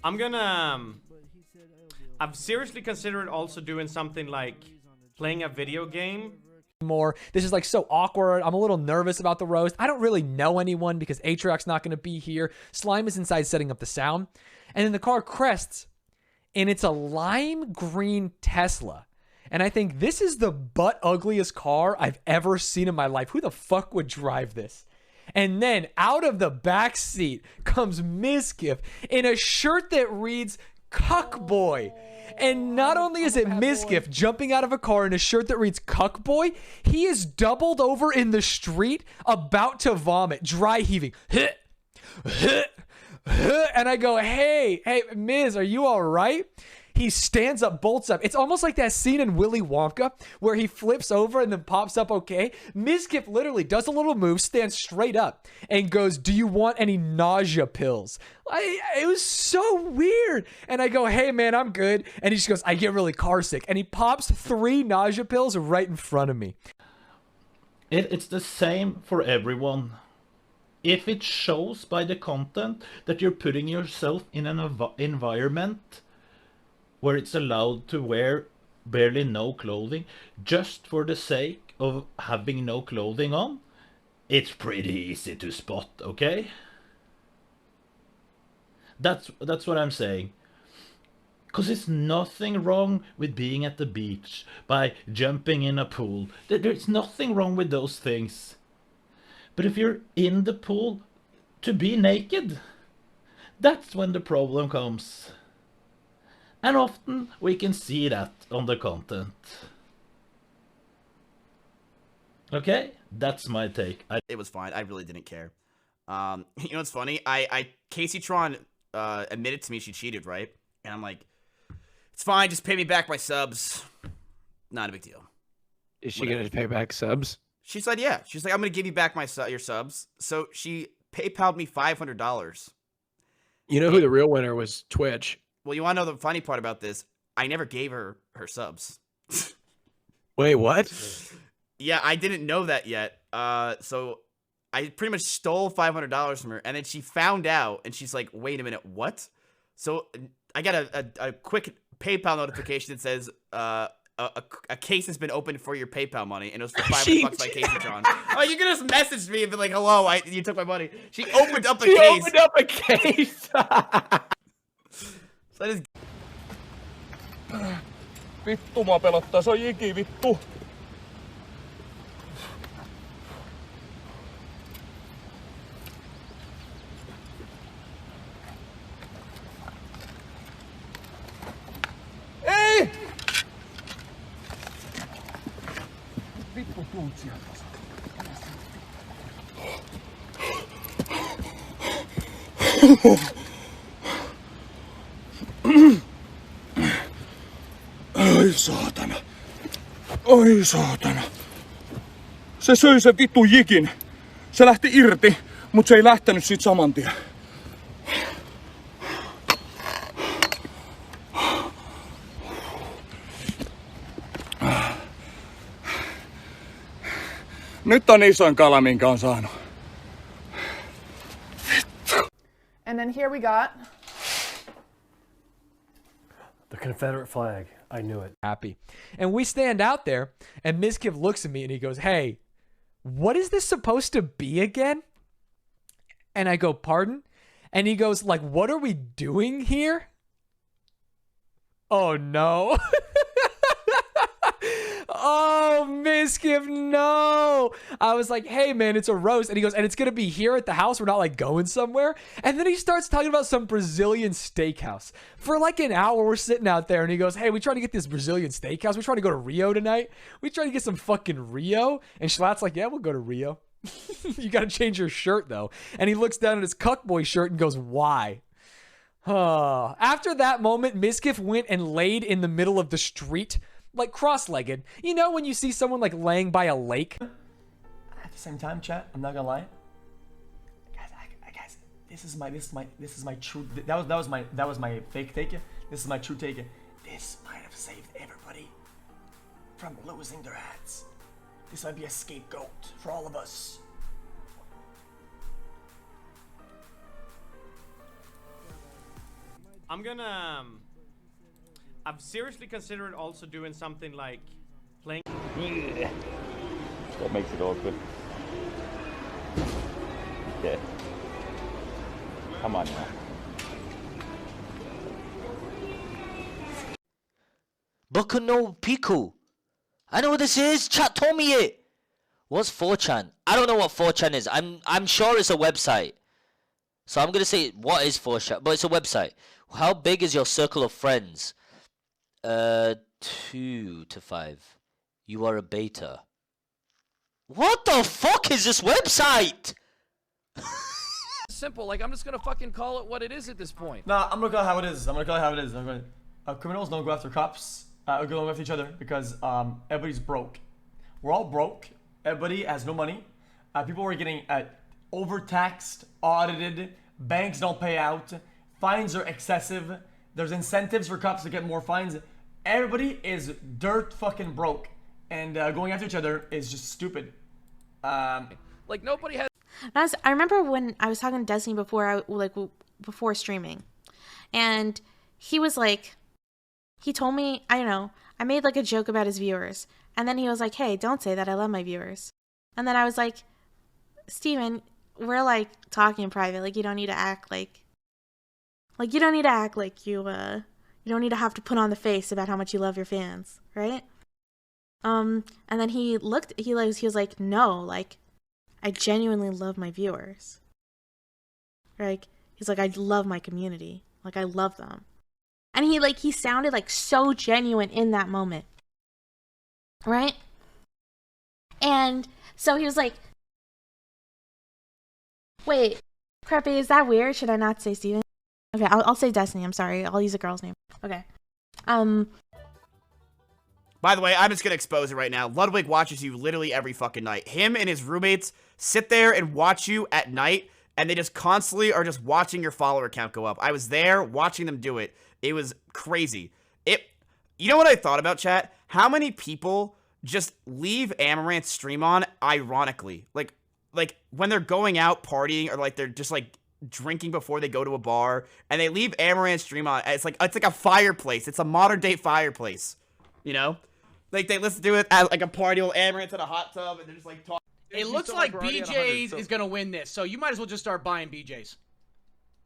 I'm gonna... I've seriously considered also doing something like playing a video game. More. This is like so awkward. I'm a little nervous about the roast. I don't really know anyone because Atriox's not going to be here. Slime is inside setting up the sound. And then the car crests, and it's a lime green Tesla. And I think this is the butt ugliest car I've ever seen in my life. Who the fuck would drive this? And then out of the back seat comes Mizkif in a shirt that reads Cuck Boy. And not only is it Mizkif jumping out of a car in a shirt that reads Cuck Boy, he is doubled over in the street about to vomit, dry heaving. And I go, hey, Miz, are you all right? He stands up, bolts up. It's almost like that scene in Willy Wonka where he flips over and then pops up okay. Mizkif literally does a little move, stands straight up, and goes, do you want any nausea pills? It was so weird. And I go, hey, man, I'm good. And he just goes, I get really car sick. And he pops 3 nausea pills right in front of me. It's the same for everyone. If it shows by the content that you're putting yourself in an environment where it's allowed to wear barely no clothing just for the sake of having no clothing on, it's pretty easy to spot, okay? That's what I'm saying. Because there's nothing wrong with being at the beach, by jumping in a pool. There's nothing wrong with those things. But if you're in the pool to be naked, that's when the problem comes. And often we can see that on the content. Okay, that's my take. It was fine. I really didn't care. You know what's funny? Casey Tron admitted to me she cheated, right? And I'm like, it's fine. Just pay me back my subs. Not a big deal. Is she gonna pay back subs? She said, yeah. She's like, I'm gonna give you back your subs. So she PayPal'd me $500. You know who the real winner was? Twitch. Well, you want to know the funny part about this? I never gave her subs. Wait, what? Yeah, I didn't know that yet. So I pretty much stole $500 from her, and then she found out, and she's like, wait a minute, what? So I got a quick PayPal notification that says, a case has been opened for your PayPal money, and it was for $500 by Caseytron. Oh, you can just message me and be like, hello, you took my money. She opened up a case. She opened up a case. So that is... Vittu mua pelottaa, se on jiki vittu. Ei! Vittu tuut sieltä. Ai saatana. Oi saatana. Se söi se vittu jikin. Se lähti irti, mut se ei lähtenyt siitä saman tien. Nyt on isoin kala, minkä on saanut. And then here we got the Confederate flag. I knew it. Happy. And we stand out there, and Mizkif looks at me and he goes, hey, what is this supposed to be again? And I go, pardon? And he goes, like, what are we doing here? Oh, no. Oh, Mizkif, no. I was like, hey, man, it's a roast. And he goes, and it's going to be here at the house. We're not like going somewhere. And then he starts talking about some Brazilian steakhouse. For like an hour, we're sitting out there and he goes, hey, we trying to get this Brazilian steakhouse. We trying to go to Rio tonight. We trying to get some fucking Rio. And Schlatt's like, yeah, we'll go to Rio. You got to change your shirt, though. And he looks down at his cuckboy shirt and goes, why? After that moment, Mizkif went and laid in the middle of the street, like cross-legged. You know when you see someone like laying by a lake? At the same time, chat, I'm not gonna lie. Guys, this is my true. That was my fake take. This is my true take. This might have saved everybody from losing their heads. This might be a scapegoat for all of us. I'm gonna. I've seriously considered also doing something like playing. That makes it awkward. Okay. Come on now. Boku no Piku. I know what this is. Chat told me it. What's 4chan? I don't know what 4chan is. I'm sure it's a website. So I'm gonna say what is 4chan, but it's a website. How big is your circle of friends? 2 to 5. You are a beta. What the fuck is this website? Simple. Like, I'm just gonna fucking call it what it is at this point. Nah, I'm gonna call it how it is. Criminals don't go after cops. Go after each other because everybody's broke. We're all broke. Everybody has no money. People are getting overtaxed, audited. Banks don't pay out. Fines are excessive. There's incentives for cops to get more fines. Everybody is dirt fucking broke, and going after each other is just stupid. Like, nobody has. I remember when I was talking to Destiny before streaming, and he was like, he told me, I don't know, I made like a joke about his viewers, and then he was like, hey, don't say that, I love my viewers. And then I was like, Steven, we're like talking in private, like you don't need to act like you don't need to act like you don't need to have to put on the face about how much you love your fans, right? And then he was like, no, like I genuinely love my viewers. Like, he's like, I love my community. Like, I love them. And he sounded like so genuine in that moment. Right? And so he was like, wait, Creepy, is that weird? Should I not say Steven? Okay, I'll say Destiny. I'm sorry. I'll use a girl's name. Okay. By the way, I'm just gonna expose it right now. Ludwig watches you literally every fucking night. Him and his roommates sit there and watch you at night, and they just constantly are just watching your follower count go up. I was there watching them do it. It was crazy. You know what I thought about, chat? How many people just leave Amaranth's stream on ironically? Like when they're going out partying, or like they're just like drinking before they go to a bar, and they leave Amaranth's stream on. It's like a fireplace. It's a modern day fireplace. You know? Like, they listen to it at, like, a party with Amaranth in a hot tub, and they're just, like, talking. It looks like BJ's is going to win this, so you might as well just start buying BJ's.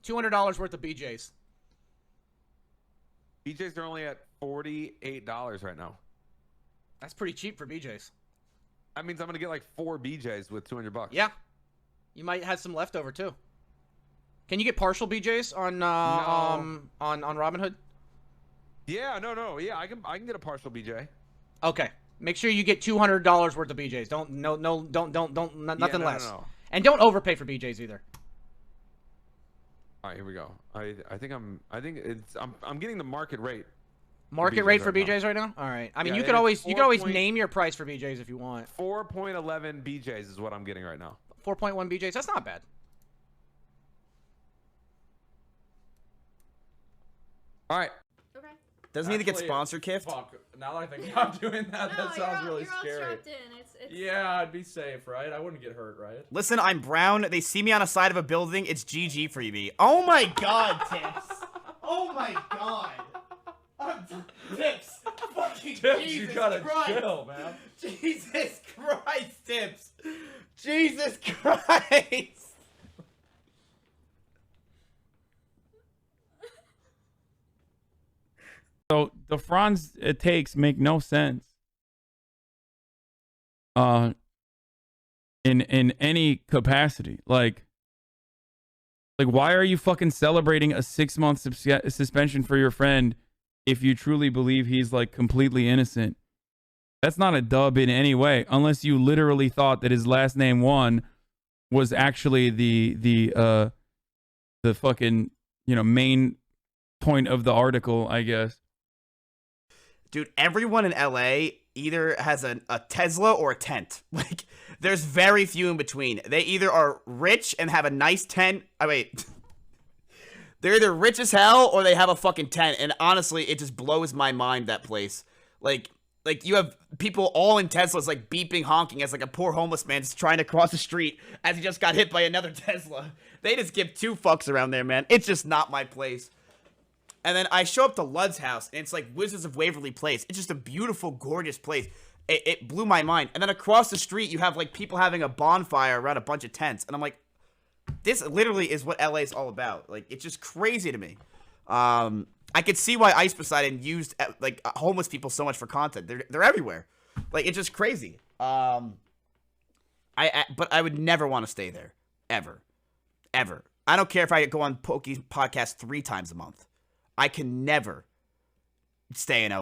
$200 worth of BJ's. BJ's are only at $48 right now. That's pretty cheap for BJ's. That means I'm going to get, like, 4 BJ's with $200. Yeah. You might have some leftover, too. Can you get partial BJ's on Robinhood? Yeah, no. Yeah, I can get a partial BJ. Okay. Make sure you get $200 worth of BJ's. Nothing less. No. And don't overpay for BJ's either. All right, here we go. I think I'm getting the market rate. Market rate for BJ's right now? All right. I mean, you could always name your price for BJ's if you want. 4.11 BJ's is what I'm getting right now. 4.1 BJ's. That's not bad. All right. Okay. Doesn't need to get sponsored, Kift. Fuck. Now that I think about doing that, No, that sounds really you're all scary. strapped in. It's... Yeah, I'd be safe, right? I wouldn't get hurt, right? Listen, I'm brown. They see me on the side of a building. It's GG for you. Oh my god, Tips. Oh my god. Tips. Fucking Tips, Jesus you gotta Christ. chill, man. Jesus Christ, Tips. Jesus Christ. So the fronts it takes make no sense. In any capacity, like why are you fucking celebrating a 6-month suspension for your friend if you truly believe he's like completely innocent? That's not a dub in any way, unless you literally thought that his last name one was actually the fucking main point of the article, I guess. Dude, everyone in LA either has a Tesla or a tent. Like, there's very few in between. They either are rich and have a nice tent. They're either rich as hell or they have a fucking tent. And honestly, it just blows my mind, that place. Like you have people all in Teslas, like, beeping, honking as, like, a poor homeless man just trying to cross the street as he just got hit by another Tesla. They just give 2 fucks around there, man. It's just not my place. And then I show up to Lud's house, and it's like Wizards of Waverly Place. It's just a beautiful, gorgeous place. It blew my mind. And then across the street, you have like people having a bonfire around a bunch of tents. And I'm like, this literally is what LA is all about. Like, it's just crazy to me. I could see why Ice Poseidon used like homeless people so much for content. They're everywhere. Like, it's just crazy. But I would never want to stay there. Ever. I don't care if I go on Pokey's podcast 3 times a month. I can never stay in LA.